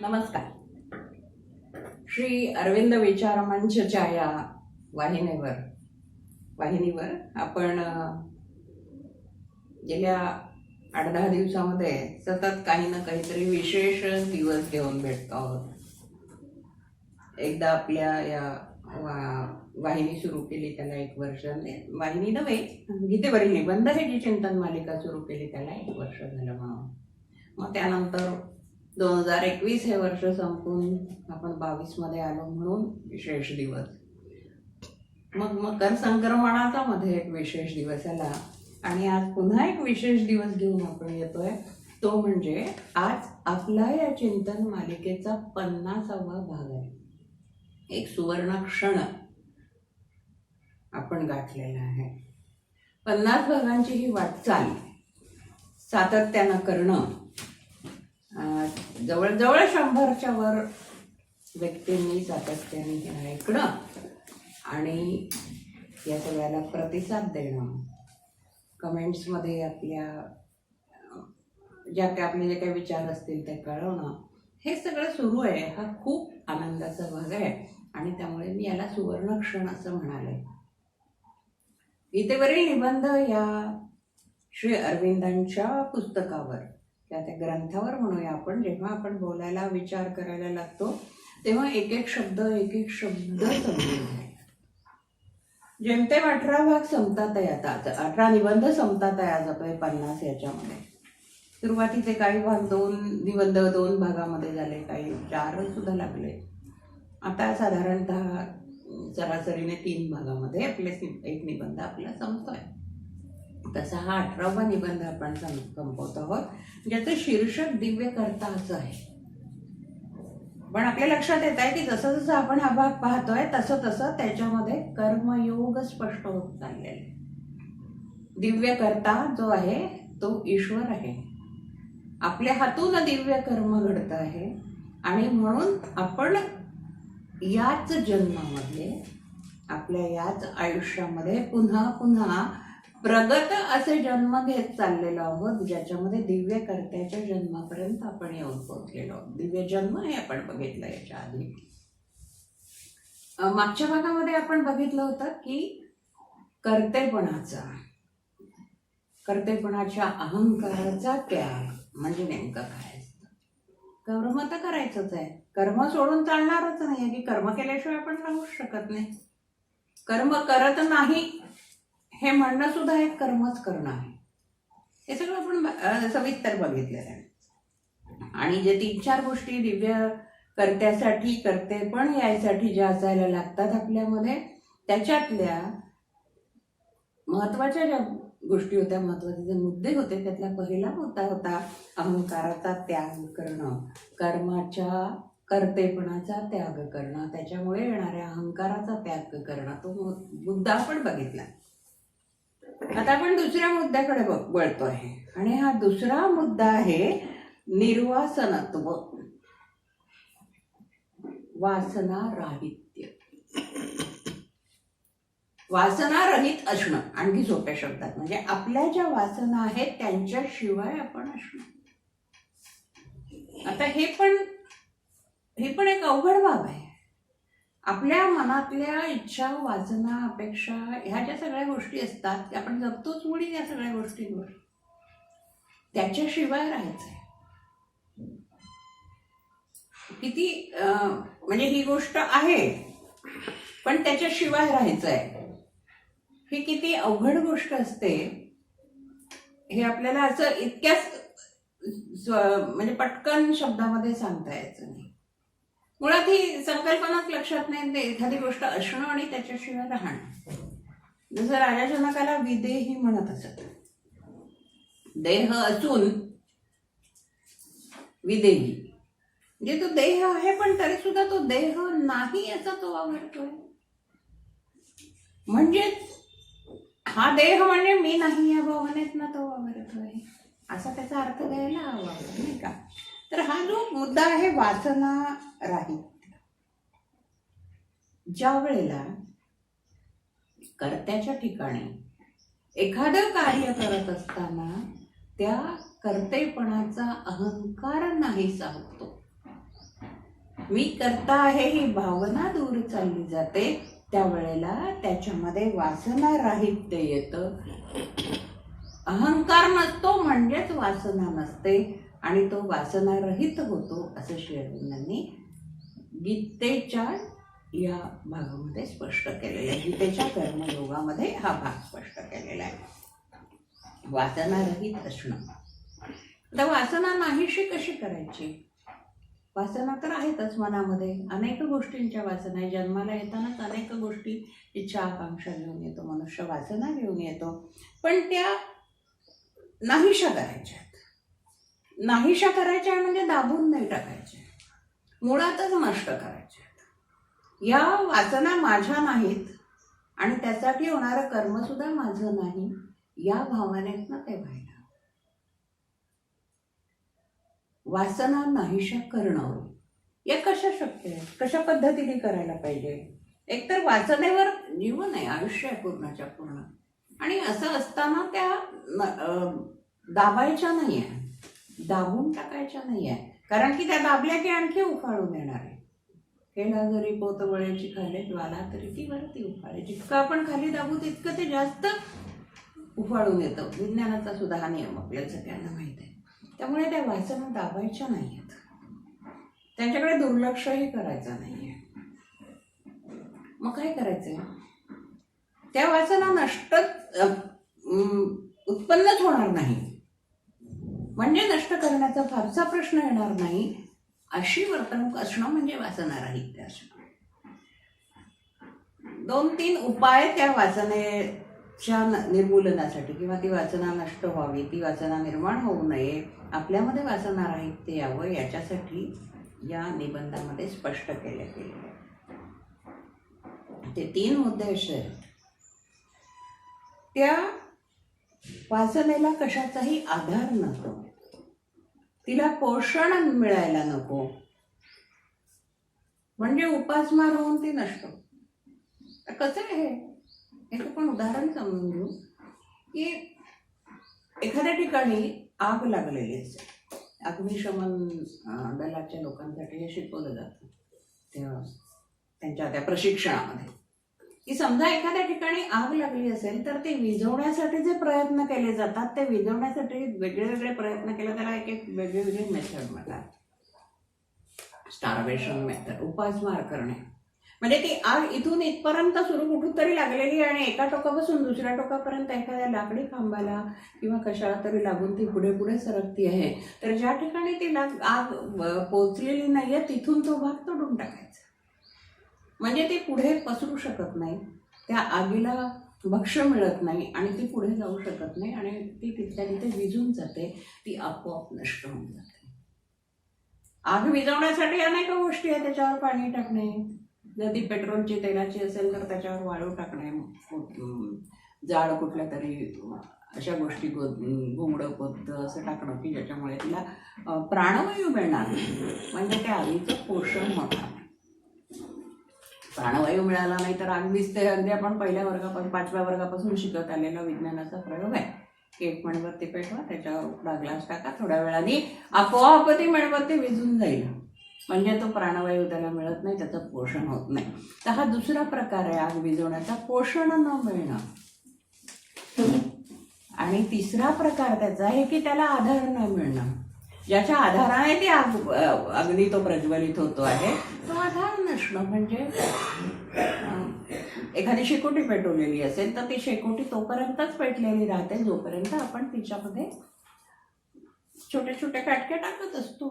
नमस्कार. श्री अरविंद विचार मंचच्या या वाहिनीवर आपण गेल्या 8-10 दिवसामध्ये सतत काही ना काहीतरी विशेष दिवस घेऊन भेटतो आहोत. एकदा आपल्या या वाहिनी सुरू केली त्याला 1 वर्ष, वाहिनी नव्हे, गीतेवरील निबंध हे जी चिंतन मालिका सुरू केली त्याला 1 वर्ष झालं म्हणून. मग त्यानंतर 2021 हे वर्ष संपून आपण 22 मध्ये आलो म्हणून विशेष दिवस. मग मकर संक्रमणाचा मध्ये एक विशेष दिवस आला आणि आज पुन्हा एक विशेष दिवस घेऊन आपण येतोय. तो म्हणजे आज आपला या चिंतन मालिकेचा 50वा भाग आहे. एक सुवर्ण क्षण आपण गाठलेला आहे. 50 भागांची ही वाटचाल सातत्यानं करणं, जवळजवळ 100च्या वर व्यक्तींनी सातत्याने हे ऐकणं आणि या सगळ्याला प्रतिसाद देणं, कमेंट्समध्ये आपले जे काही विचार असतील ते कळवणं, हे सगळं सुरू आहे. हा खूप आनंदाचा भाग आहे आणि त्यामुळे मी याला सुवर्ण क्षण असं म्हणाले. गीतेवरील निबंध या श्री अरविंदांच्या पुस्तकावर, त्या ग्रंथावर म्हणूया आपण, जेव्हा आपण बोलायला विचार करायला लागतो तेव्हा एक एक शब्द समजून घ्यायला. जेमतेम 18 भाग संपतात येतात, 18 निबंध संपतात जातोय 50 याच्यामध्ये. सुरुवातीचे काही भाग 2 निबंध 2 भागामध्ये झाले, काही 4 सुद्धा लागले. आता साधारणतः सरासरीने 3 भागामध्ये आपले एक निबंध आपला संपतोय. तसा हा 18वा निबंध आपण संपवत आहोत, ज्याचं शीर्षक दिव्य कर्ता असं आहे. पण आपल्या लक्षात येत आहे की जसं जसं आपण हा भाग पाहतोय तसं तसं त्याच्यामध्ये कर्मयोग स्पष्ट होत चाललेले. दिव्य कर्ता जो आहे तो ईश्वर आहे. आपल्या हातून दिव्य कर्म घडत आहे आणि म्हणून आपण याच जन्मामध्ये, आपल्या याच आयुष्यामध्ये पुन्हा पुन्हा प्रगत असे जन्म घेत चाललेलो आहोत, ज्याच्यामध्ये दिव्य कर्त्याच्या जन्मापर्यंत आपण येऊन पोहोचलेलो आहोत. दिव्य जन्म हे आपण बघितलं याच्या आधी. मागच्या भागामध्ये आपण बघितलं होतं की कर्तेपणाच्या अहंकाराचा त्याग म्हणजे नेमकं काय असतं. कर्म तर करायचंच आहे, कर्म सोडून चालणारच नाही, की कर्म केल्याशिवाय आपण राहूच शकत नाही. कर्म करत नाही हे म्हणणं सुद्धा एक कर्मच करणं आहे. हे सगळं आपण सविस्तर बघितलेलं आहे. आणि जे 3-4 गोष्टी दिव्य कर्त्यासाठी, कर्तेपण यायसाठी ज्या असायला लागतात आपल्यामध्ये, त्याच्यातल्या महत्वाच्या ज्या गोष्टी होत्या, महत्वाचे जे मुद्दे होते, त्यातला पहिला मुद्दा होता अहंकाराचा त्याग करणं, कर्माच्या कर्तेपणाचा त्याग करणं, त्याच्यामुळे येणाऱ्या अहंकाराचा त्याग करणं. तो मुद्दा आपण बघितला. आता आपण दुसऱ्या मुद्द्याकडे वळतो आहे आणि हा दुसरा मुद्दा आहे निर्वासनत्व, वासनाराहित्य. वासनारहित असणं, आणखी सोप्या शब्दात म्हणजे आपल्या ज्या वासना आहेत त्यांच्याशिवाय आपण असणं. आता हे पण एक अवघड बाब आहे. आपल्या मनातल्या इच्छा, वासना, अपेक्षा ह्या ज्या सगळ्या गोष्टी असतात, आपण जगतोच मुळी या सगळ्या गोष्टींवर, त्याच्याशिवाय राहायचंय. किती म्हणजे ही गोष्ट आहे पण त्याच्याशिवाय राहायचंय, ही किती अवघड गोष्ट असते. हे आपल्याला असं इतक्याच म्हणजे पटकन शब्दामध्ये सांगता यायचं नाही. मुळात ही संकल्पनाच लक्षात नाही. एखादी गोष्ट असणं आणि त्याच्याशिवाय राहणं. जसं राजा जनकाला विदेही म्हणत असत. देह असून विदेही, म्हणजे तो देह आहे पण तरी सुद्धा तो देह नाही याचा तो आवडतोय. म्हणजेच हा देह म्हणजे मी नाही या भावनेतनं तो आवडतोय, असा त्याचा अर्थ घ्यायला हवा, नाही का? तर हा जो मुद्दा आहे वासना राहित्य, ज्या वेळेला कर्त्याच्या ठिकाणी एखादं कार्य करत असताना त्या कर्तेपणाचा अहंकार नाहीसा होतो, मी करता आहे ही भावना दूर चालली जाते, त्यावेळेला त्याच्यामध्ये वासना राहित्य येतं. अहंकार नसतो म्हणजेच वासना नसते आणि तो वासना रहित होतो, असं श्री अरविंदांनी गीतेच्या या भागामध्ये स्पष्ट केलेलं आहे. गीतेच्या कर्मयोगामध्ये हा भाग स्पष्ट केलेला आहे. वासना रहित असणं. तर वासना नाहीशी कशी करायची? वासना तर आहेतच मनामध्ये, अनेक गोष्टींच्या वासना आहे. जन्माला येतानाच अनेक गोष्टी इच्छा आकांक्षा घेऊन येतो मनुष्य, वासना घेऊन येतो. पण त्या नाहीशा करायच्या. नाहीशा करायच्या म्हणजे दाबून नाही टाकायच्या, मुळातच नष्ट करायच्या. या वासना माझ्या नाहीत आणि त्यासाठी होणारं कर्म सुद्धा माझं नाही, या भावनेतनं ते व्हायला. वासना नाहीशा करणं या कशा शक्य आहे? कशा पद्धतीने करायला पाहिजे? एकतर वासनेवर जीवन आहे, आयुष्य आहे पूर्णच्या पूर्ण, आणि असं असताना त्या दाबायच्या नाही आहे, दाबून टाकायच्या नाही आहे. कारण की त्या दाबल्या की आणखी उफाळून येणार आहे. केला जरी पोत वळ्याची खाली ज्वाला तरी ती वरती उफाळे. जितकं आपण खाली दाबू तितकं ते जास्त उफाळून येतं. विज्ञानाचा सुद्धा हा नियम आपल्याला सगळ्यांना माहीत आहे. त्यामुळे त्या वासना दाबायच्या नाही आहेत, त्यांच्याकडे दुर्लक्षही करायचं नाही आहे. मग काय करायचंय? त्या वासना नष्ट उत्पन्नच होणार नाही, म्हणजे नष्ट करण्याचा फारसा प्रश्न येणार नाही, अशी वर्तणूक असणं म्हणजे वासना राहित्य असणं. 2-3 उपाय त्या वासनेच्या निर्मूलनासाठी किंवा ती वासना नष्ट व्हावी, ती वासना निर्माण होऊ नये, आपल्यामध्ये वासना राहित्य यावं, याच्यासाठी या निबंधामध्ये स्पष्ट केले गेले. ते 3 मुद्दे असे आहेत. त्या वासनेला कशाचाही आधार नको, तिला पोषण मिळायला नको, म्हणजे उपासमार होऊन ती नष्ट. कसं आहे हे पण उदाहरण समजून घेऊ की एखाद्या ठिकाणी आग लागलेली असेल. अग्निशमन दलाच्या लोकांसाठी हे शिकवलं जातं तेव्हा त्यांच्या त्या प्रशिक्षणामध्ये, की समजा एखाद्या ठिकाणी आग लागली असेल तर ते विझवण्यासाठी जे प्रयत्न केले जातात, ते विझवण्यासाठी वेगळे वेगळे प्रयत्न केले, त्याला एक एक वेगवेगळे मेथड म्हणतात. स्टार्वेशन मेथड, उपासमार करणे. म्हणजे ती आग इथून इथपर्यंत सुरू कुठून तरी लागलेली आणि एका टोकापासून दुसऱ्या टोकापर्यंत एखाद्या लाकडी खांबाला किंवा कशाला तरी लागून ती पुढे पुढे सरकती आहे. तर ज्या ठिकाणी ती आग पोचलेली नाहीये तिथून तो भाग तोडून टाकायचा, म्हणजे ती पुढे पसरू शकत नाही, त्या आगीला भक्ष्य मिळत नाही आणि ती पुढे जाऊ शकत नाही आणि ती तिथल्या तिथे विझून जाते, ती आपोआप नष्ट होऊन जाते. आग विझवण्यासाठी अनेक गोष्टी आहेत. त्याच्यावर पाणी टाकणे, जर ती पेट्रोलची तेलाची असेल तर त्याच्यावर वाळू टाकणे, जाड कुठल्या तरी अशा गोष्टी, घुमडं पोतं असं टाकणं की ज्याच्यामुळे तिला प्राणवायू मिळणार, म्हणजे त्या आगीचं पोषण होणार. प्राणवायू मिळाला नाही तर आग दिसते. अगदी आपण 5व्या वर्गापासून शिकत आलेला विज्ञानाचा प्रयोग आहे की एक मेणबत्ती पेटवा, त्याच्यावर ग्लास टाका, थोड्या वेळाने आपोआप ती मेणबत्ती विझून जाईल, म्हणजे तो प्राणवायू त्याला मिळत नाही, त्याचं पोषण होत नाही. तर हा दुसरा प्रकार आहे आग विझवण्याचा, पोषण न मिळणं. आणि तिसरा प्रकार त्याचा आहे की त्याला आधार न मिळणं, ज्याच्या आधाराने ती अग्नी तो प्रज्वलित होतो आहे, तो आधार नसणं. म्हणजे एखादी शेकोटी पेटवलेली असेल तर ती शेकोटी तोपर्यंतच पेटलेली राहते जोपर्यंत आपण तिच्यामध्ये छोटे छोटे काटके टाकत असतो.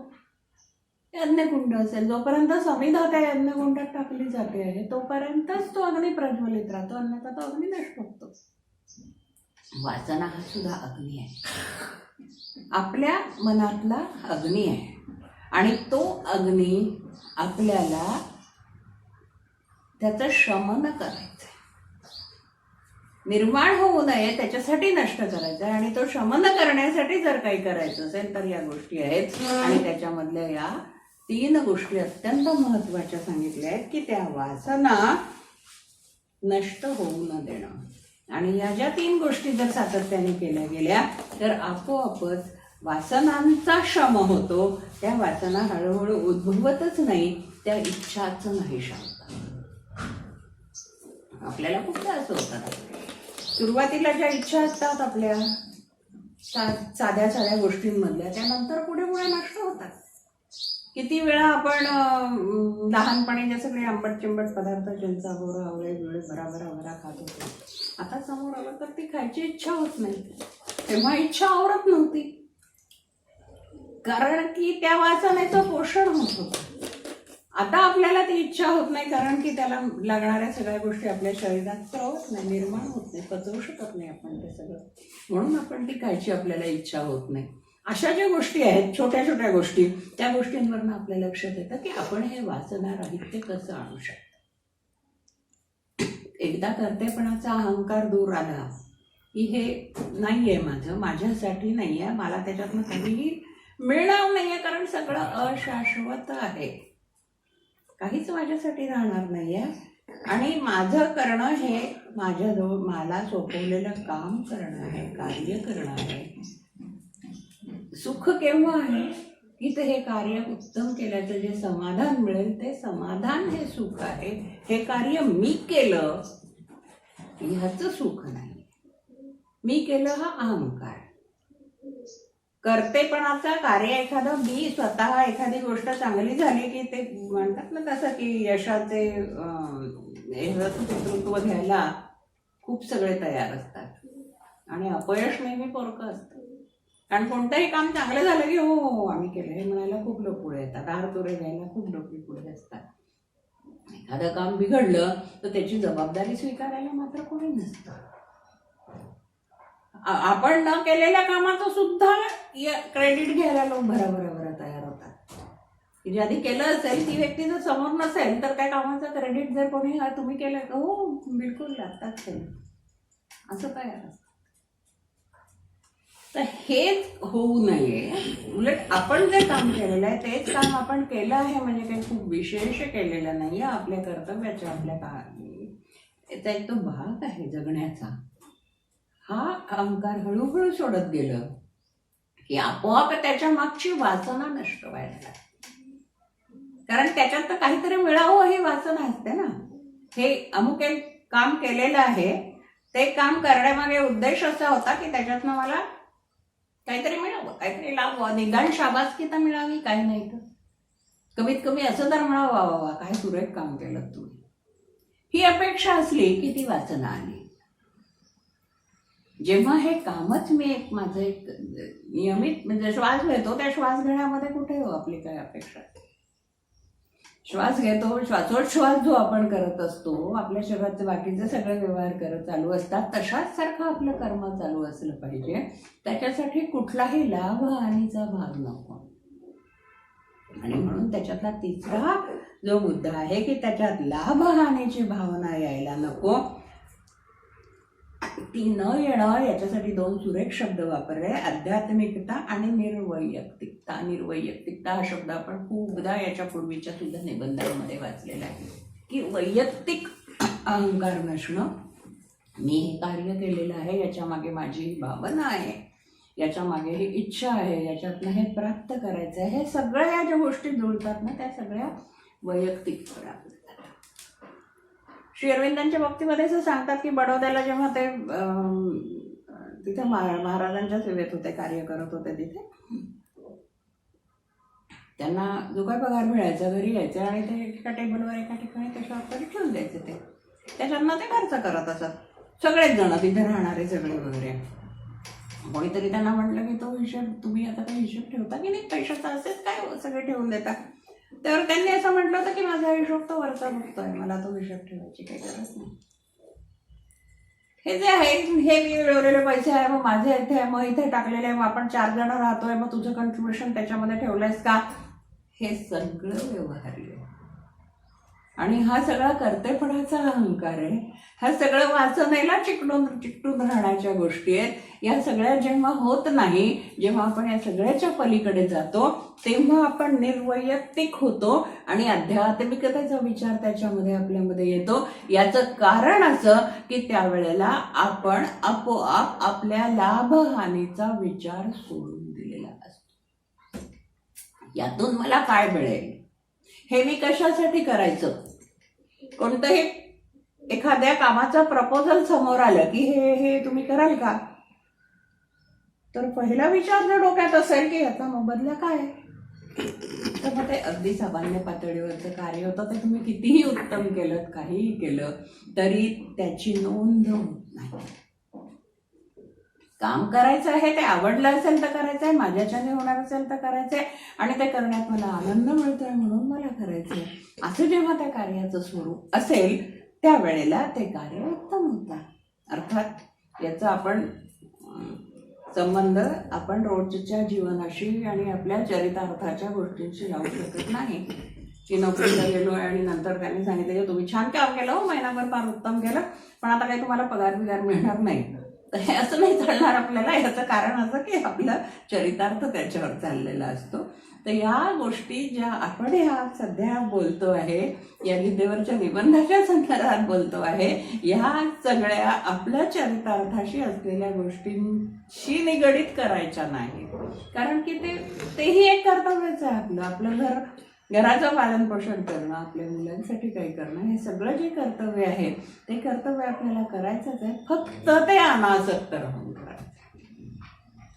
अग्निकुंड असेल, जोपर्यंत समिधा त्या अग्निकुंडात टाकली जाते आहे तोपर्यंतच तो अग्नी प्रज्वलित राहतो, अन्यथा तो अग्नी नष्ट होतो. वासना हा सुद्धा अग्नी आहे, आपल्या मनातला अग्नी आहे, आणि तो अग्नी आपल्याला त्याचं शमन करायचं, निर्माण होऊ नये त्याच्यासाठी नष्ट करायचं आहे. आणि तो शमन करण्यासाठी जर काही करायचं असेल तर या गोष्टी आहेत. आणि त्याच्यामधल्या या 3 गोष्टी अत्यंत महत्त्वाच्या सांगितल्या आहेत की त्या वासना नष्ट होऊ न देणं. आणि या ज्या 3 गोष्टी जर सातत्याने केल्या गेल्या तर आपोआपच वासनांचा शम होतो. त्या वासना हळूहळू उद्भवतच नाही, त्या इच्छाच नाही शांत. आपल्याला खूपदा असं होतं ना, सुरुवातीला ज्या इच्छा असतात आपल्या साध्या साध्या गोष्टींमधल्या, त्यानंतर पुढे पुढे नष्ट होतात. किती वेळा आपण लहानपणी जे सगळे आंबट चिंबट पदार्थ, चिंचा बोरं आवळे बिवळे भराभरा भरा खात होतो, आता समोर आलं तर ती खायची इच्छा होत नाही. तेव्हा इच्छा आवडत नव्हती, कारण की त्या वासनेचं पोषण होत होतं. आता आपल्याला ती इच्छा होत नाही, कारण की त्याला लागणाऱ्या सगळ्या गोष्टी आपल्या शरीरात स्त्रवत नाही, निर्माण होत नाही, पचवू शकत नाही आपण ते सगळं, म्हणून आपण ती खायची आपल्याला इच्छा होत नाही. अशा ज्या गोष्टी आहेत, छोट्या छोट्या गोष्टी, त्या गोष्टींवरनं आपल्या लक्षात येतं की आपण हे वासना रहित ते कसं आणू शकतो. एकदा कर्तेपणाचा अहंकार दूर आला की हे नाहीये माझं, माझ्यासाठी नाहीये, मला त्याच्यातनं काहीही मिळणार नाहीये, कारण सगळं अशाश्वत आहे, काहीच माझ्यासाठी राहणार नाहीये, आणि माझं करणं हे माझ्याजवळ मला सोपवलेलं काम करणं आहे, कार्य करणं आहे. सुख केव्हा आहे की ते हे कार्य उत्तम केल्याचं जे समाधान मिळेल, ते समाधान हे सुख आहे. हे कार्य मी केलं ह्याचं सुख नाही, मी केलं हा अहंकार. कर्तेपणाचा कार्य एखादं, मी स्वतः एखादी गोष्ट चांगली झाली की ते म्हणतात ना तसं की यशाचे नेतृत्व घ्यायला खूप सगळे तयार असतात, आणि अपयश नेहमी पोरकं असतं. कारण कोणतंही काम चांगलं झालं की हो हो आम्ही केलं हे म्हणायला खूप लोक पुढे येतात, हारतोरे घ्यायला खूप लोक पुढे असतात. एखादं काम बिघडलं तर त्याची जबाबदारी स्वीकारायला मात्र कोणी नसतं. आपण न केलेल्या कामाचं सुद्धा क्रेडिट घ्यायला लोक भराभरा तयार होतात. की ज्याने केलं असेल ती व्यक्ती जर समोर नसेल तर त्या कामाचं क्रेडिट जर कोणी तुम्ही केलं का, हो बिलकुल लागतात केलं, असं तयार असतं. तर हेच होऊ नये. उलट आपण जे काम केलेलं आहे तेच काम आपण केलं आहे म्हणजे काही खूप विशेष केलेलं नाही, आपल्या कर्तव्याच्या, आपल्या त्याचा एक तो भाग आहे जगण्याचा. हा अहंकार हळूहळू सोडत गेलं की आपोआप त्याच्या मागची वासना नष्ट व्हायला लागते. कारण त्याच्यात तर काहीतरी मिळावं ही वासना असते ना. हे अमुक एक काम केलेलं आहे, ते काम करण्यामागे उद्देश असा होता की त्याच्यातनं मला काहीतरी मिळावं, काहीतरी लाभ, निदान शाबासकी तर मिळावी, काही नाही तर कमीत कमी असं तर म्हणावं, वा काय सुरेख काम केलं तुम्ही, ही अपेक्षा असली की ती वासना आली. जेव्हा हे कामच मी एक माझं एक नियमित म्हणजे श्वास घेतो, त्या श्वास घेण्यामध्ये कुठे हो आपली काय अपेक्षा, श्वास घेतो, श्वासोच्छ्वास जो आपण करत असतो, आपल्या शरीराचे बाकीचे सगळे व्यवहार चालू असतात, तशाच सारखं आपलं कर्म चालू असलं पाहिजे. त्याच्यासाठी कुठलाही लाभ हानीचा भाग नको. आणि म्हणून त्याच्यातला तिसरा जो मुद्दा आहे की त्याच्यात लाभ हानीची भावना यायला नको, ती न येणं याच्यासाठी दोन सुरेख शब्द वापरले, आध्यात्मिकता आणि निर्वैयक्तिकता. निर्वैयक्तिकता हा शब्द आपण खूपदा याच्या पूर्वीच्या सुद्धा निबंधांमध्ये वाचलेला आहे की वैयक्तिक अहंकार नसणं, मी हे कार्य केलेलं आहे, याच्या मागे माझी भावना आहे, याच्या मागे ही इच्छा आहे, याच्यातनं हे प्राप्त करायचं आहे, हे सगळ्या ज्या गोष्टी जुळतात ना त्या सगळ्या वैयक्तिक प्राप्त. श्री अरविंदांच्या बाबतीमध्ये असं सांगतात की बडोद्याला जेव्हा ते तिथे महाराजांच्या सेवेत होते, कार्य करत होते, तिथे त्यांना जो काही पगार मिळायचा घरी यायचे आणि ते एका टेबलवर एका ठिकाणी त्याच्यावर तरी ठेवून द्यायचे. ते त्याच्यातनं ते खर्च करत असत सगळेच जण, तिथे राहणारे सगळे वगैरे. कोणीतरी त्यांना म्हटलं की तो हिशोब तुम्ही आता काही हिशोब ठेवता की नाही पैशाचा, असेच काय सगळे ठेवून देता. त्यावर त्यांनी असं म्हटलं होतं की माझा हिशोब तो वरचा बघतोय, मला तो हिशोब ठेवायची काही गरज नाही. हे जे आहे हे मी मिळवलेले पैसे आहे, मग माझे इथे आहे, मग इथे टाकलेले आहे, मग आपण 4 जण राहतोय, मग तुझं कॉन्ट्रीब्युशन त्याच्यामध्ये ठेवलंयस का, हे सगळं व्यवहार्य. आणि हा सगळा कर्तेपणाचा अहंकार आहे. हा सगळं वासनेला चिकटून राहण्याच्या गोष्टी आहेत. या सगळ्या जेव्हा होत नाही, जेव्हा आपण या सगळ्याच्या पलीकडे जातो, तेव्हा आपण निर्वैयक्तिक होतो आणि आध्यात्मिकतेचा विचार त्याच्यामध्ये आपल्यामध्ये येतो. याचं कारण असं की त्यावेळेला आपण आपोआप आपल्या लाभहानीचा विचार सोडून दिलेला असतो. यातून मला काय मिळेल, हे मी कशासाठी करायचं. कोणतंही एखाद्या कामाचं प्रपोजल समोर आलं की हे हे तुम्ही कराल का, तर पहिला विचार जर डोक्यात असेल की याचा मोबदला काय आहे, तर मग ते अगदी सामान्य पातळीवरचं कार्य होतं. ते तुम्ही कितीही उत्तम केलं, काहीही केलं तरी त्याची नोंद होत नाही. काम करायचं आहे, ते आवडलं असेल तर करायचं आहे, माझ्याच्याने होणार असेल तर करायचं आहे, आणि ते करण्यात मला आनंद मिळतोय म्हणून मला करायचं आहे, असं जेव्हा त्या कार्याचं स्वरूप असेल त्यावेळेला ते कार्य उत्तम होतं. अर्थात याचा आपण संबंध आपण रोजच्या जीवनाशी आणि आपल्या चरितार्थाच्या गोष्टींशी लावू शकत नाही. की नोकरीला गेलोय आणि नंतर त्यांनी सांगितलं की तुम्ही छान काम केलं हो, महिनाभर फार उत्तम केलं, पण आता काही तुम्हाला पगार मिळणार नाही. तर हे असं नाही चालणार आपल्याला. याचं कारण असं की आपलं चरितार्थ त्याच्यावर चाललेला असतो. तर या गोष्टी ज्या आपण ह्या सध्या बोलतो आहे, या गीतेवरच्या निबंधाच्या संदर्भात बोलतो आहे, ह्या सगळ्या आपल्या चरितार्थाशी असलेल्या गोष्टींशी निगडीत करायच्या नाही. कारण की तेही एक कर्तव्यच आहे आपलं. आपलं घराचं पालन पोषण करणं, आपल्या मुलांसाठी काही करणं, हे सगळं जे कर्तव्य आहे ते कर्तव्य आपल्याला करायचंच आहे. फक्त ते अनासक्त राहून करायचं.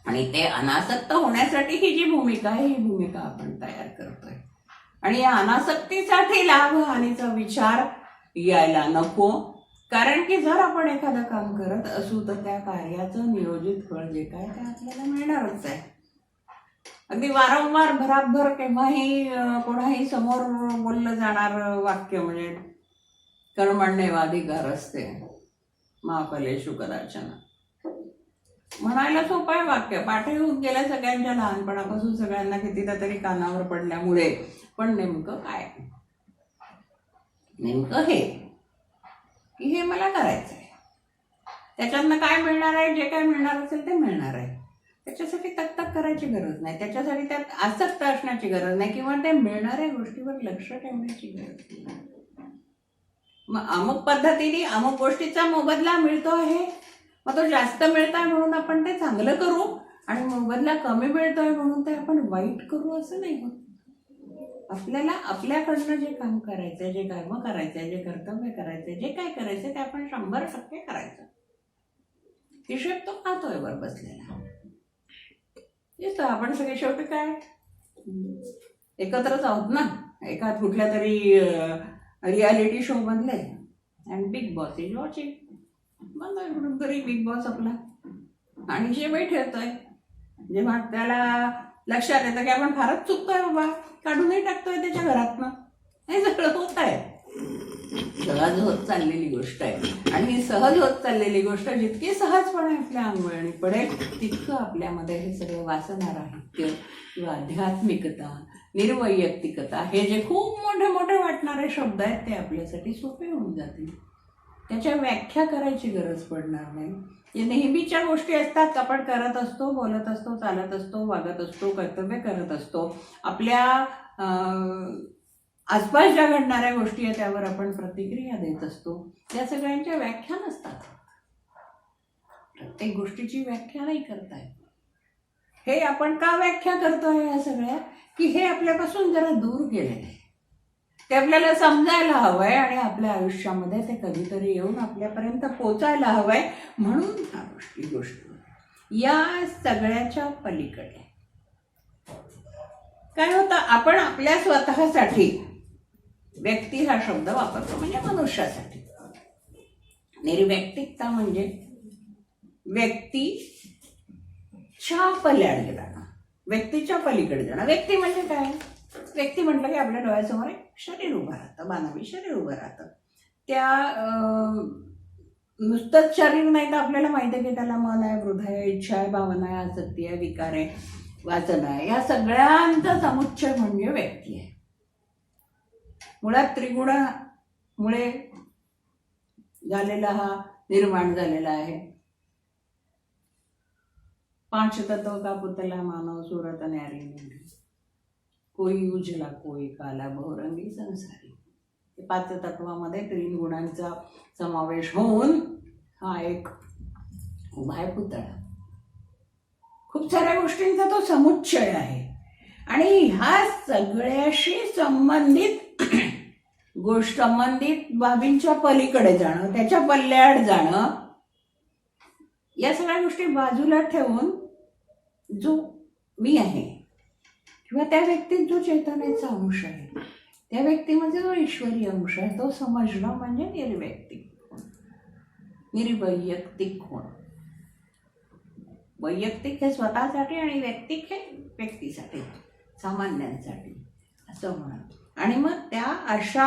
आणि ते अनासक्त होण्यासाठी ही जी भूमिका आहे, ही भूमिका आपण तयार करतोय. आणि या अनासक्तीसाठी लाभ हानीचा विचार यायला नको. कारण की जर आपण एखादं काम करत असू तर त्या कार्याचं नियोजित फळ जे काय ते आपल्याला मिळणारच आहे. अगदी वारंवार भराभर केव्हाही कोणाही समोर बोललं जाणार वाक्य म्हणजे कर्मण्येवाधिकारस्ते मा फलेषु कदाचन. म्हणायला सोपं आहे वाक्य, पाठ होऊन गेल्या सगळ्यांच्या लहानपणापासून सगळ्यांना कितीदा तरी कानावर पडल्यामुळे. पण नेमकं काय, नेमकं हे की हे मला करायचं आहे, त्याच्यातनं काय मिळणार आहे, जे काय मिळणार असेल ते मिळणार आहे. त्याच्यासाठी तक करायची गरज नाही, त्याच्यासाठी त्यात आसक्त असण्याची गरज नाही, किंवा त्या मिळणाऱ्या गोष्टीवर लक्ष ठेवण्याची गरज नाही. मग अमुक पद्धतीने अमुक गोष्टीचा मोबदला मिळतो आहे, मग तो जास्त मिळत आहे म्हणून आपण ते चांगलं करू, आणि मोबदला कमी मिळतोय म्हणून ते आपण वाईट करू असं नाही होत. आपल्याला आपल्याकडनं जे काम करायचंय, जे कर्म करायचंय, जे कर्तव्य करायचंय, जे काय करायचंय ते आपण 100% करायचं. हिशोब तो खातोय वर बसलेला. येतो आपण सगळे शेवटी काय एकत्रच आहोत ना, एका कुठल्या तरी रियालिटी शो मधले. And big boss is watching. मग म्हणून तरी बिग बॉस आपला आणि जे ठेवतोय, जेव्हा त्याला लक्षात येतं की आपण फारच चुकतोय बाबा, काढूनही टाकतोय त्याच्या घरातनं, हे सगळं होत आहे. सहज होत चाललेली गोष्ट आहे. आणि ही सहज होत चाललेली गोष्ट जितकी सहजपणे आपल्या अंगवळणी पडेल तितकं आपल्यामध्ये हे सगळं वासनाराहित्य किंवा आध्यात्मिकता, निर्वैयक्तिकता, हे जे खूप मोठे मोठे वाटणारे शब्द आहेत ते आपल्यासाठी सोपे होऊन जातील. त्याच्या व्याख्या करायची गरज पडणार नाही. जे नेहमीच्या गोष्टी असतात, आपण करत असतो, बोलत असतो, चालत असतो, वागत असतो, कर्तव्य करत असतो, आपल्या आसपास ज्या घडणाऱ्या गोष्टी आहेत त्यावर आपण प्रतिक्रिया देत असतो, त्या सगळ्यांच्या व्याख्या नसतात. प्रत्येक गोष्टीची व्याख्या नाही करताय. हे आपण का व्याख्या करतोय या सगळ्या, की हे आपल्यापासून जरा दूर गेलेलं आहे, ते आपल्याला समजायला हवंय आणि आपल्या आयुष्यामध्ये ते कधीतरी येऊन आपल्यापर्यंत पोचायला हवंय. म्हणून ह्या गोष्टी या सगळ्याच्या पलीकडे काय होतं, आपण आपल्या स्वतःसाठी व्यक्ती हा शब्द वापरतो, म्हणजे मनुष्यासाठी. निर्व्यक्तिकता म्हणजे व्यक्तीच्या पलीकडे जाणं, व्यक्तीच्या पलीकडे जाणं. व्यक्ती म्हणजे काय, व्यक्ती म्हटलं की आपल्या डोळ्यासमोर एक शरीर उभं राहतं, मानवी शरीर उभं राहतं. त्या नुसतंच शरीर नाही तर आपल्याला माहिती आहे की त्याला मन आहे, हृदय आहे, इच्छा आहे, भावना आहे, आसक्ती आहे, विकार आहे, वासना आहे, या सगळ्यांचा समुच्चय म्हणजे व्यक्ती आहे. मुळात त्रिगुणामुळे झालेला हा निर्माण झालेला आहे. 5 तत्व का पुतला मानव सुरत न्यारी निंदी, कोई उजला कोई काला बहुरंगी संसारी. 5 तत्वामध्ये 3 गुणांचा समावेश होऊन हा एक उभा आहे पुतळा. खूप साऱ्या गोष्टींचा तो समुच्चय आहे. आणि ह्या सगळ्याशी संबंधित संबंधित बाबींच्या पलीकडे जाणं, त्याच्या पल्ल्याआड जाणं, या सगळ्या गोष्टी बाजूला ठेवून जो मी आहे किंवा त्या व्यक्तीत जो चैतन्याचा अंश आहे, त्या व्यक्तीमध्ये जो ईश्वरी अंश आहे, तो समजणं म्हणजे निर्वैयक्तिक होणं. निर्वैयक्तिक होणं. वैयक्तिक हे स्वतःसाठी आणि व्यक्तिक हे व्यक्तीसाठी, सामान्यांसाठी असं म्हणत. आणि मग त्या अशा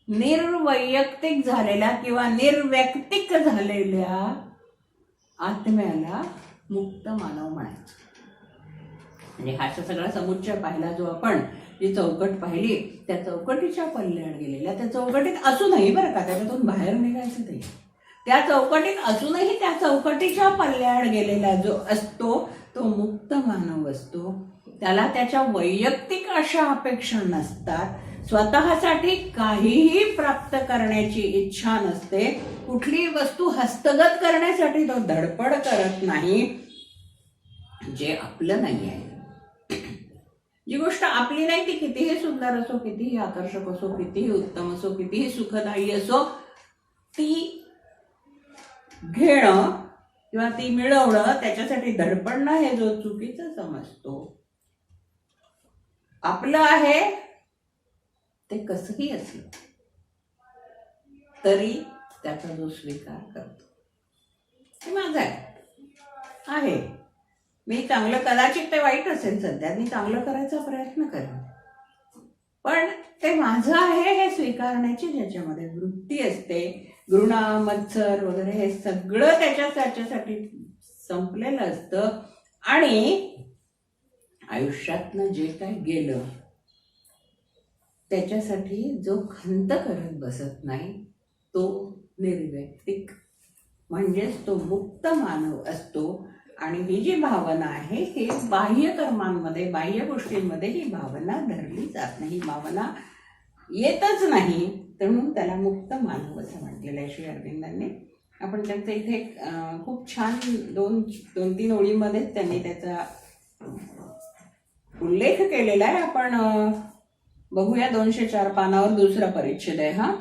निर्वैयक्तिक झालेल्या किंवा निर्व्यक्तिक झालेल्या आत्म्याला मुक्त मानव म्हणायचं. म्हणजे हा सगळा समुच्चय पाहिला जो आपण, जी चौकट पाहिली, त्या चौकटीच्या पल्ल्याआड गेलेल्या, त्या चौकटीत असूनही बरं का, त्याच्यातून बाहेर निघायचं ते, त्या चौकटीत असूनही त्या चौकटीच्या पल्ल्याआड गेलेला जो असतो तो मुक्त मानव असतो. त्याला त्याच्या वैयक्तिक अशा अपेक्षा नसतात, स्वतःसाठी काहीही प्राप्त करण्याची इच्छा नसते, कुठली वस्तू हस्तगत करण्यासाठी तो धडपड करत नाही. जे आपलं नाही आहे, जी गोष्ट आपली नाही, ती कितीही सुंदर असो, कितीही आकर्षक असो, कितीही उत्तम असो, कितीही सुखदायी असो, ती घेणं किंवा ती मिळवणं, त्याच्यासाठी धडपडणं हे जो चुकीचं समजतो. आपलं आहे ते कसंही असलं तरी त्याचा जो स्वीकार करतो, ते माझं आहे. मी चांगलं, कदाचित ते वाईट असेल सध्या, मी चांगलं करायचा प्रयत्न करेन, पण ते माझं आहे हे स्वीकारण्याची ज्याच्यामध्ये वृत्ती असते, घृणा, मत्सर वगैरे हे सगळं त्याच्यासाठी संपलेलं असतं. आणि आयुष्यातनं जे काय गेलं त्याच्यासाठी जो खंत करत बसत नाही, तो निर्वैयक्तिक म्हणजेच तो मुक्त मानव असतो. आणि ही जी भावना आहे ही बाह्य कर्मांमध्ये, बाह्य गोष्टींमध्ये ही भावना धरली जात नाही, भावना येतच नाही, म्हणून त्याला मुक्त मानव असं म्हटलेलं आहे श्री अरविंदांनी. आपण त्यांचं इथे खूप छान दोन तीन ओळीमध्येच त्यांनी त्याचा उल्लेख केलेला आहे. आपण बघूया 204 पानावर दुसरा परिच्छेद आहे हा.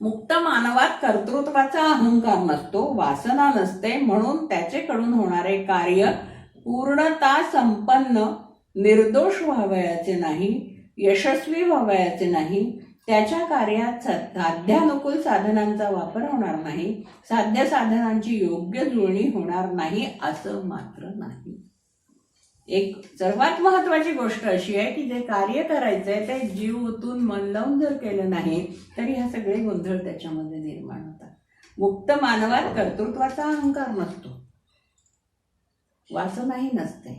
मुक्त मानवात कर्तृत्वाचा अहंकार नसतो, वासना नसते, म्हणून त्याचेकडून होणारे कार्य पूर्णता संपन्न निर्दोष व्हावयाचे नाही, यशस्वी व्हावयाचे नाही. त्याच्या कार्यात साध्यानुकूल साधनांचा वापर होणार नाही, साध्य साधनांची योग्य जुळणी होणार नाही असं मात्र नाही. एक सर्वात महत्वाची गोष्ट अशी आहे की जे कार्य करायचंय ते जीव ओतून मन लावून जर केलं नाही तरी ह्या सगळे गोंधळ त्याच्यामध्ये निर्माण होतात. मुक्त मानवात कर्तृत्वाचा अहंकार नसतो, वासनाही नसते,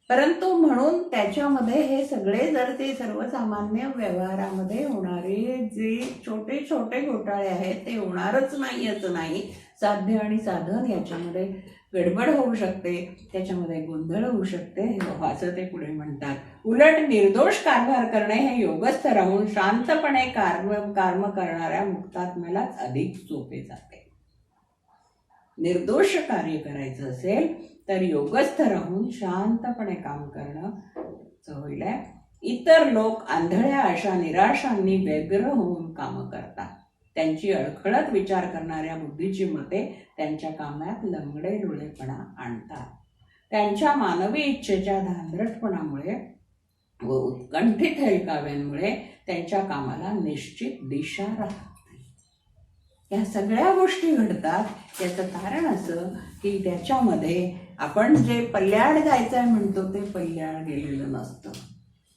परंतु म्हणून त्याच्यामध्ये हे सगळे जर ते सर्वसामान्य व्यवहारामध्ये होणारे जे छोटे छोटे घोटाळे आहेत ते होणारच नाही असं नाही. साध्य आणि साधन याच्यामध्ये गडबड होऊ शकते, त्याच्यामध्ये गोंधळ होऊ शकते, असं ते पुढे म्हणतात. उलट निर्दोष कारभार करणे हे योगस्थ राहून शांतपणे कर्म करणाऱ्या मुक्तात्म्यालाच अधिक सोपे जाते. निर्दोष कार्य करायचं असेल तर योगस्थ राहून शांतपणे काम करणं होईल. इतर लोक आंधळ्या अशा निराशांनी व्यग्र होऊन काम करतात. त्यांची अडखळत विचार करणाऱ्या बुद्धीची मते त्यांच्या कामात लंगडे डोळेपणा आणतात. त्यांच्या मानवी इच्छेच्या धांदरटपणामुळे व उत्कंठित हेलकाव्यांमुळे त्यांच्या कामाला निश्चित दिशा राहत नाही. या सगळ्या गोष्टी घडतात याचं कारण असं की त्याच्यामध्ये आपण जे पल्ल्याआड जायचंय म्हणतो ते पल्ल्याआड गेलेलं नसतं.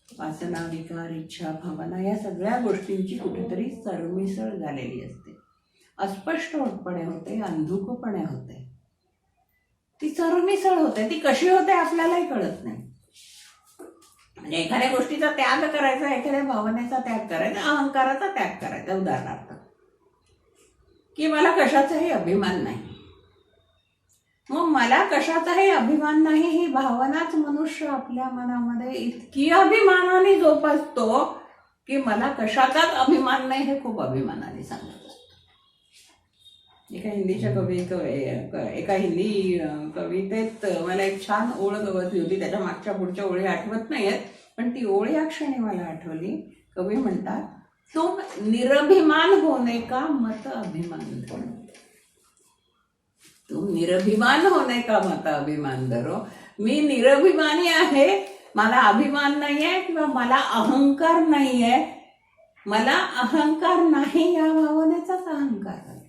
वासना, विकार, इच्छा, भावना या सगळ्या गोष्टींची कुठेतरी सरमिसळ झालेली असते, अस्पष्टपणे होते, अंधुकपणे होते, ती सरमिसळ होते. ती कशी होते आपल्यालाही कळत नाही. म्हणजे एखाद्या गोष्टीचा त्याग करायचा, एखाद्या भावनेचा त्याग करायचा, अहंकाराचा त्याग करायचा. उदाहरणार्थ की मला कशाचाही अभिमान नाही, मग मला कशाचाही अभिमान नाही ही भावनाच मनुष्य आपल्या मनामध्ये इतकी अभिमानाने जोपासतो की मला कशाचाच अभिमान नाही हे खूप अभिमानाने सांगत असतो. एका हिंदीच्या एका हिंदी कवितेत मला एक छान ओळ गवतली होती. त्याच्या मागच्या पुढच्या ओळी आठवत नाहीयेत, पण ती ओळ या क्षणी मला आठवली. कवी म्हणतात, तुम निरभिमान होने का मत अभिमान धरो. तुम निरभिमान होने का मत अभिमान धरो. मी निरभिमानी आहे, मला अभिमान नाहीये किंवा मला अहंकार नाहीये. मला अहंकार नाही या भावनेचाच अहंकार लागला.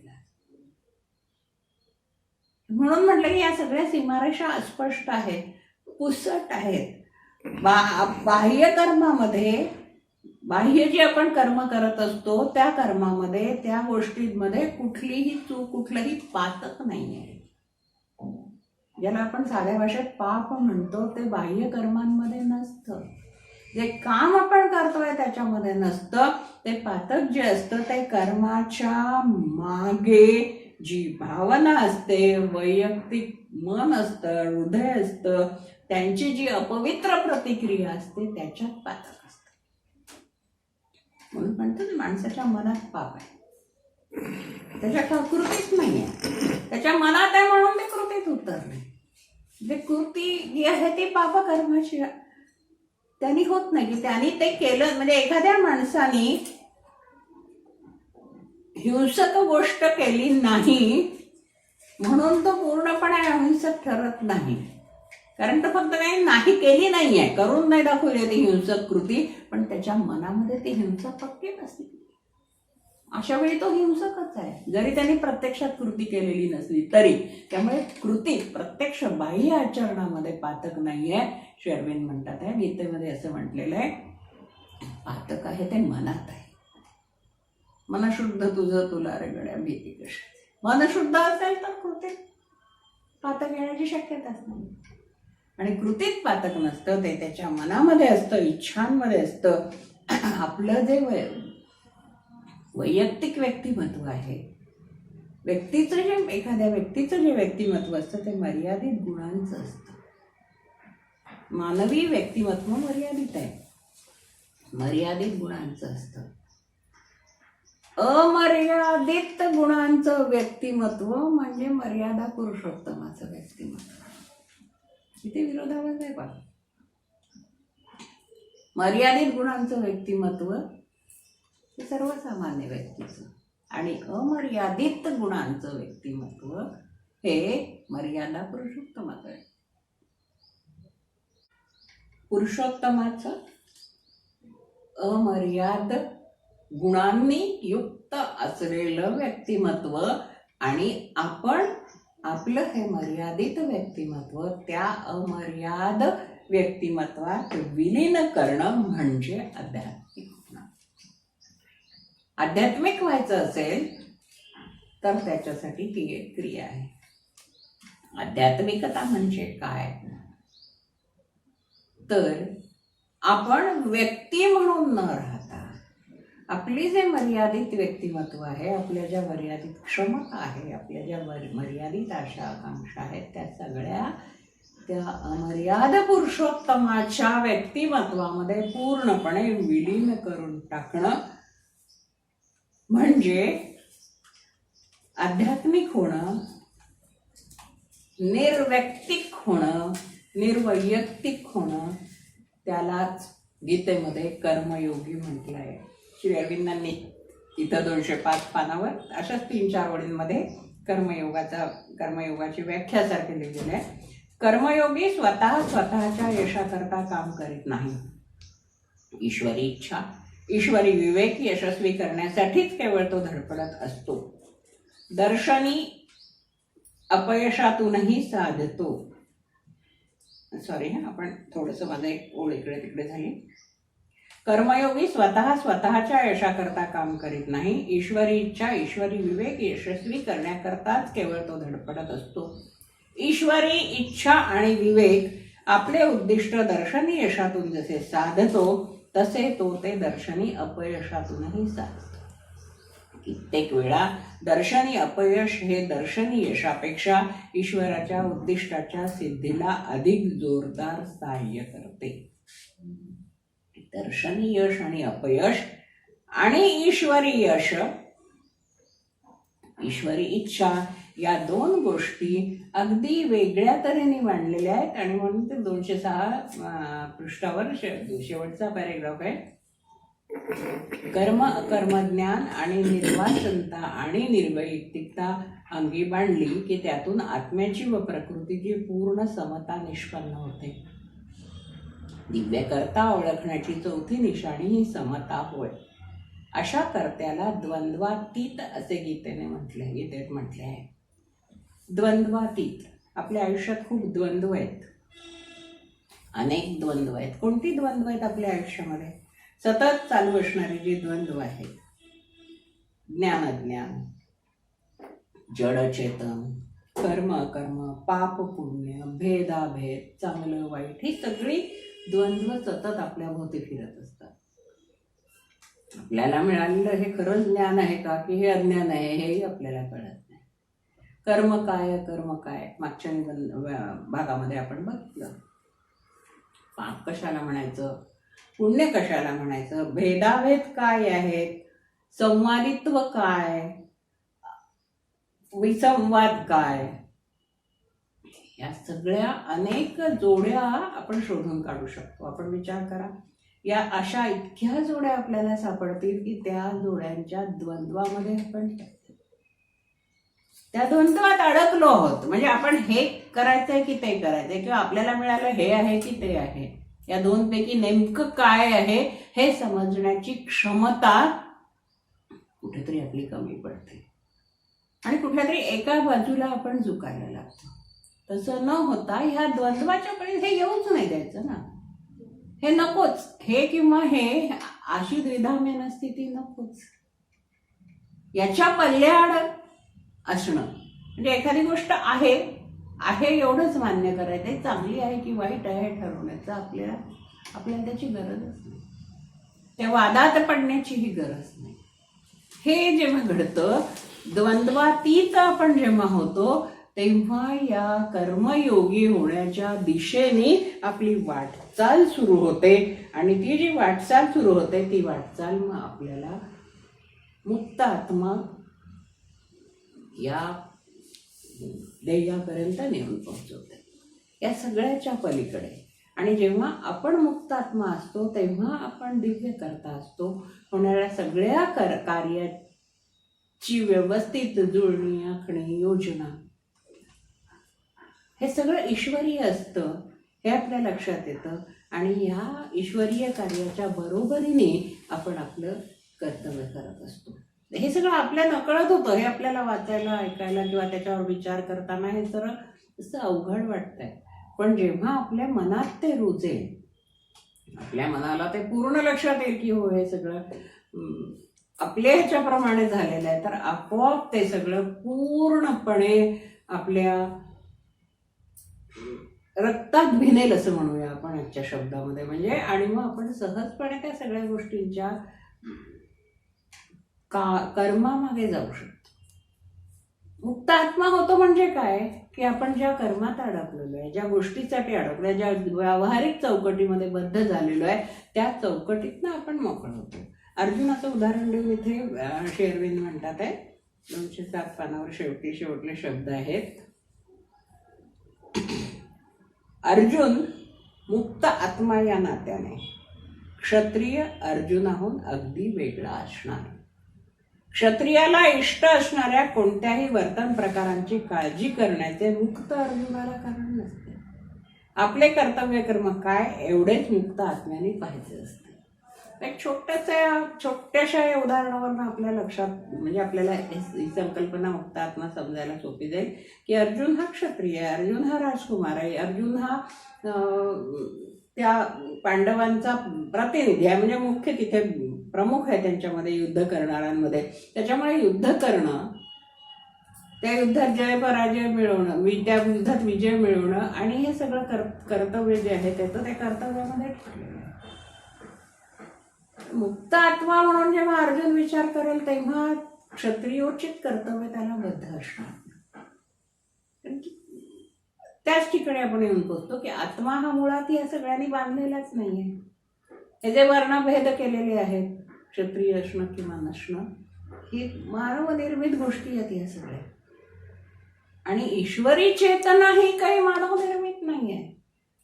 म्हणून म्हटलं की या सगळ्या सीमारेषा अस्पष्ट आहेत, पुसट आहेत. बाह्य कर्मामध्ये, बाह्य जे आपण कर्म करत असतो त्या कर्मामध्ये, त्या गोष्टींमध्ये कुठलीही चूक, कुठलंही पातक नाही आहे. ज्याला आपण साध्या भाषेत पाप म्हणतो ते बाह्य कर्मांमध्ये नसतं. जे काम आपण करतोय त्याच्यामध्ये नसतं. ते पातक जे असतं ते कर्माच्या मागे जी भावना असते, वैयक्तिक मन असतं, हृदय असतं, त्यांची जी अपवित्र प्रतिक्रिया असते त्याच्यात पातक असतं. म्हणून म्हणतो ना, माणसाच्या मनात पाप आहे, त्याच्या कृतीच नाही आहे. त्याच्या मनात आहे म्हणून ते कृतीत उतरले. जे कृती जी आहे ती पाप कर्माची त्यांनी होत नाही. की त्यांनी ते केलं म्हणजे एखाद्या माणसाने हिंसक गोष्ट केली नाही म्हणून तो पूर्णपणे अहिंसक ठरत नाही. कारण तो फक्त काही नाही केली नाहीये, करून नाही दाखवली ती हिंसक कृती, पण त्याच्या मनामध्ये ती हिंसा पक्की नसली. अशा वेळी तो हिंसकच आहे, जरी त्यांनी प्रत्यक्षात कृती केलेली नसली तरी. त्यामुळे कृती प्रत्यक्ष बाह्य आचरणामध्ये पातक नाहीये. श्री अरविंद म्हणतात आहे, गीतेमध्ये असं म्हटलेलं आहे, पातक आहे ते मनात आहे. मनशुद्ध तुझं तुला रे गड्या भीती कशी. मन शुद्ध असेल तर कृतीत पातक येण्याची शक्यताच नाही. आणि कृतीत पातक नसतं, ते त्याच्या मनामध्ये असतं, इच्छांमध्ये असतं. आपलं जे वैयक्तिक व्यक्तिमत्व आहे, व्यक्तीचं जे, एखाद्या व्यक्तीचं जे व्यक्तिमत्व असतं ते मर्यादित गुणांचं असतं. मानवी व्यक्तिमत्व मर्यादित आहे, मर्यादित गुणांचं असतं. अमर्यादित गुणांचं व्यक्तिमत्व म्हणजे मर्यादा पुरुषोत्तमाचं व्यक्तिमत्व. किती विरोधाभास आहे पहा. मर्यादित गुणांचं व्यक्तिमत्व हे सर्वसामान्य व्यक्तीचं, आणि अमर्यादित गुणांचं व्यक्तिमत्व हे मर्यादा पुरुषोत्तमाचं आहे. पुरुषोत्तमाचं अमर्याद गुणांनी युक्त असलेलं व्यक्तिमत्व, आणि आपण आपलं हे मर्यादित व्यक्तिमत्व त्या अमर्याद व्यक्तिमत्वात विलीन करणं म्हणजे आध्यात्मिक. आध्यात्मिक व्हायचं असेल तर त्याच्यासाठी ती एक क्रिया आहे. आध्यात्मिकता म्हणजे काय तर आपण व्यक्ती म्हणून न राहता आपली जे मर्यादित व्यक्तिमत्व आहे, आपल्या ज्या मर्यादित क्षमता आहे, आपल्या ज्या मर्यादित आशा आकांक्षा आहेत, त्या सगळ्या त्या अमर्याद पुरुषोत्तमाच्या व्यक्तिमत्वामध्ये पूर्णपणे विलीन करून टाकणं म्हणजे आध्यात्मिक होणं, निर्व्यक्तिक होणं, निर्वैयक्तिक होणं. त्यालाच गीतेमध्ये कर्मयोगी म्हटलं आहे. श्री अरविंदांनी इथं 205 पानावर अशाच 3-4 ओळींमध्ये कर्मयोगाची व्याख्या सारखी लिहिलेली आहे. कर्मयोगी स्वतःच्या यशाकरता काम करीत नाही. ईश्वरी इच्छा, ईश्वरी विवेक यशस्वी करण्यासाठीच केवळ तो धडपडत असतो. दर्शनी अपयशातूनही साधतो. आपण थोडंसं माझं एक ओळ इकडे तिकडे झाली. कर्मयोगी स्वतःच्या यशाकरता काम करीत नाही. ईश्वरी इच्छा, ईश्वरी विवेक यशस्वी करण्याकरताच केवळ तो धडपडत असतो. ईश्वरी इच्छा आणि विवेक आपले उद्दिष्ट दर्शनी यशातून जसे साधतो तसे तो ते दर्शनी अपयशातूनही साधतो. कित्येक वेळा दर्शनी अपयश हे दर्शनी यशापेक्षा ईश्वराच्या उद्दिष्टाच्या सिद्धीला अधिक जोरदार सहाय्य करते. दर्शनी यश आणि अपयश आणि ईश्वरी यश ईश्वरी इच्छा, या दोन गोष्टी अगदी वेगळ्या तऱ्हेने मांडलेल्या आहेत. आणि म्हणून ते 206 पृष्ठावर शेवटचा पॅरेग्राफ आहे. कर्म अकर्मज्ञान आणि निर्वाचनता आणि निर्वैयक्तिकता अंगी बांधली की त्यातून आत्म्याची व प्रकृतीची पूर्ण समता निष्पन्न होते. दिव्य कर्ता ओळखण्याची चौथी निशाणी ही समता होय. अशा कर्त्याला द्वंद्वातीत असे गीतेत म्हटले आहे. द्वंद्वातीत. आपल्या आयुष्यात खूप द्वंद्व आहेत, अनेक द्वंद्व आहेत. कोणती द्वंद्व आहेत आपल्या आयुष्यामध्ये? सतत चालू असणारी जी द्वंद्व आहेत, ज्ञान अज्ञान, जड चेतन, कर्म अकर्म, पाप पुण्य, भेदाभेद, चांगलं वाईट, ही सगळी द्वंद्व सतत आपल्या भोवती फिरत असतात. आपल्याला मिळालेलं हे खरंच ज्ञान आहे का की हे अज्ञान आहे हेही आपल्याला कळत नाही. कर्म काय कर्म काय मागच्या भागामध्ये आपण बघितलं. पाप कशाला म्हणायचं, पुण्य कशाला म्हणायचं, भेदाभेद काय आहेत, संवादित्व काय, विसंवाद काय, या सगळ्या अनेक जोड्या आपण शोधून काढू शकतो. आपण विचार करा, या अशा इतक्या जोड्या आपल्याला सापडतील की त्या जोड्यांच्या द्वंद्वामध्ये आपण त्या द्वंद्वात अडकलो आहोत. म्हणजे आपण हे करायचंय की ते करायचंय, किंवा आपल्याला मिळालं हे आहे की ते आहे, या दोनपैकी नेमकं काय आहे हे समजण्याची क्षमता कुठेतरी आपली कमी पडते आणि कुठल्या तरी एका बाजूला आपण झुकायला लागतो. तसं न होता ह्या द्वंद्वाच्या कडे हे येऊच नाही द्यायचं ना. हे नकोच, हे किंवा हे, अशी द्विधा स्थिती नकोच. याच्या पल्ल्याआड असणं म्हणजे एखादी गोष्ट आहे एवढंच मान्य करायचं, चांगली आहे की वाईट आहे ठरवण्याचं आपल्याला त्याची गरजच नाही. त्या वादात पडण्याचीही गरज नाही. हे जेव्हा घडतं, द्वंद्वातीत आपण जेव्हा होतो, तेव्हा या कर्मयोगी होण्याच्या दिशेने आपली वाटचाल सुरू होते. आणि ती जी वाटचाल सुरू होते ती वाटचाल मग आपल्याला मुक्त आत्मा या ध्येयापर्यंत नेऊन पोहोचवते, या सगळ्याच्या पलीकडे. आणि जेव्हा आपण मुक्त आत्मा असतो तेव्हा आपण दिव्य करता असतो. होणाऱ्या सगळ्या कार्याची व्यवस्थित जुळणी, आखणी, योजना, हे सगळं ईश्वरीय असतं हे आपल्या लक्षात येतं. आणि ह्या ईश्वरीय कार्याच्या बरोबरीने आपण आपलं कर्तव्य करत असतो. हे सगळं आपल्या नकळत होतं. हे आपल्याला वाचायला, ऐकायला किंवा त्याच्यावर विचार करताना हे जरा असं अवघड वाटतंय. पण जेव्हा आपल्या मनात ते रुजेल, आपल्या मनाला ते पूर्ण लक्षात येईल की हो हे सगळं आपल्या ह्याच्याप्रमाणे झालेलं आहे, तर आपोआप ते सगळं पूर्णपणे आपल्या रक्तात भिनेल असं म्हणूया आपण आजच्या शब्दामध्ये. म्हणजे आणि मग आपण सहजपणे त्या सगळ्या गोष्टींच्या कर्मामागे जाऊ शकतो. मुक्त आत्मा होतो म्हणजे काय की आपण ज्या कर्मात अडकलेलो आहे, ज्या गोष्टीसाठी अडकलो आहे, ज्या व्यावहारिक चौकटीमध्ये बद्ध झालेलो आहे, त्या चौकटीतनं आपण मोकळं होतो. अर्जुनाचं उदाहरण देऊन इथे श्री अरविंद म्हणतात आहे, 207 पानावर शेवटले शब्द आहेत. अर्जुन मुक्त आत्मा या नात्याने क्षत्रिय अर्जुनाहून अगदी वेगळा असणार. क्षत्रियाला इष्ट असणाऱ्या कोणत्याही वर्तन प्रकारांची काळजी करण्याचे मुक्त अर्जुनाला कारण नसते. आपले कर्तव्य कर्म काय एवढेच मुक्त आत्म्याने पाहायचे असते. एक छोट्याशा या उदाहरणावरून आपल्या लक्षात, म्हणजे आपल्याला ही संकल्पना मुक्त आत्मा समजायला सोपी जाईल की अर्जुन हा क्षत्रिय आहे, अर्जुन हा राजकुमार आहे, अर्जुन हा त्या पांडवांचा प्रतिनिधी आहे, म्हणजे मुख्य तिथे प्रमुख आहे त्यांच्यामध्ये युद्ध करणाऱ्यांमध्ये. त्याच्यामुळे युद्ध करणं, त्या युद्धात जय पराजय मिळवणं, त्या युद्धात विजय मिळवणं आणि हे सगळं कर्तव्य जे आहे त्याचं त्या कर्तव्यामध्ये ठरलेलं आहे. मुक्त आत्मा म्हणून जेव्हा अर्जुन विचार करेल तेव्हा क्षत्रियोचित कर्तव्य त्याला बद्ध असणार. त्याच ठिकाणी आपण येऊन पोहोचतो की आत्मा हा मुळात या सगळ्यांनी बांधलेलाच नाहीये. हे जे वर्णभेद केलेले आहेत, क्षत्रिय असणं किंवा नसणं, ही मानवनिर्मित गोष्टी आहेत या सगळ्या. आणि ईश्वरी चेतना ही काही मानवनिर्मित नाही आहे.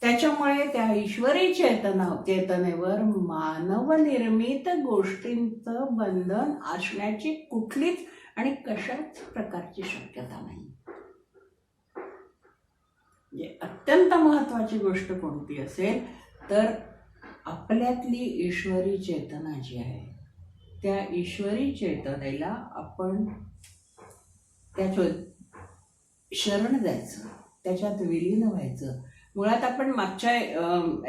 त्याच्यामुळे त्या ईश्वरी चेतनेवर मानवनिर्मित गोष्टींचं बंधन असण्याची कुठलीच आणि कशाच प्रकारची शक्यता नाही. म्हणजे अत्यंत महत्वाची गोष्ट कोणती असेल तर आपल्यातली ईश्वरी चेतना जी आहे त्या ईश्वरी चेतनेला आपण त्याच्या शरण जायचं, त्याच्यात विलीन व्हायचं. मुळात आपण मागच्या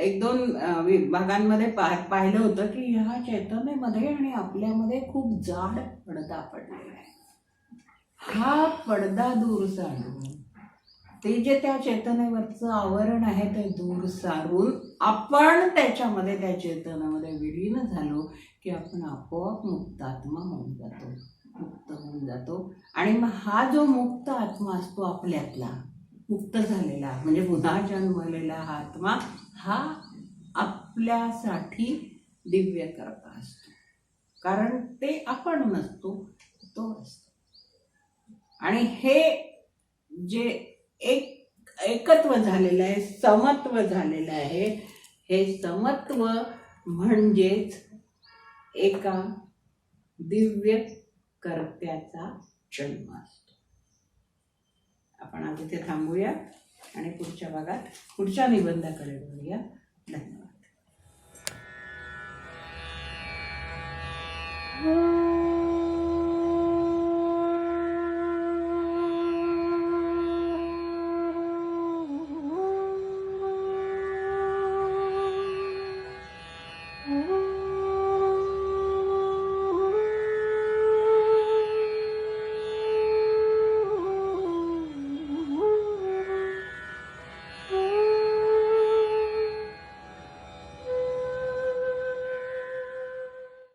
1-2 भागांमध्ये पाहिलं होतं की ह्या चेतनेमध्ये आणि आपल्यामध्ये खूप जाड पडदा पडलेला आहे. हा पडदा दूर सारून ते जे त्या चेतनेवरचं आवरण आहे ते दूर सारून आपण त्याच्यामध्ये त्या चेतनामध्ये विलीन झालो की आपण आपोआप मुक्तात्मा होऊन जातो, मुक्त होऊन जातो. आणि मग हा जो मुक्त आत्मा असतो आपल्यातला, मुक्त झालेला म्हणजे पुन्हा जन्मलेला हा आत्मा, हा आपल्यासाठी दिव्य करता असतो. कारण ते आपण नसतो, तो असतो. आणि हे जे एकत्व झालेलं आहे, समत्व झालेलं आहे, हे समत्व म्हणजेच एका दिव्य कर्त्याचा जन्म असतो. आपण आज इथे थांबूया आणि पुढच्या भागात पुढच्या निबंधाकडे वळूया. धन्यवाद.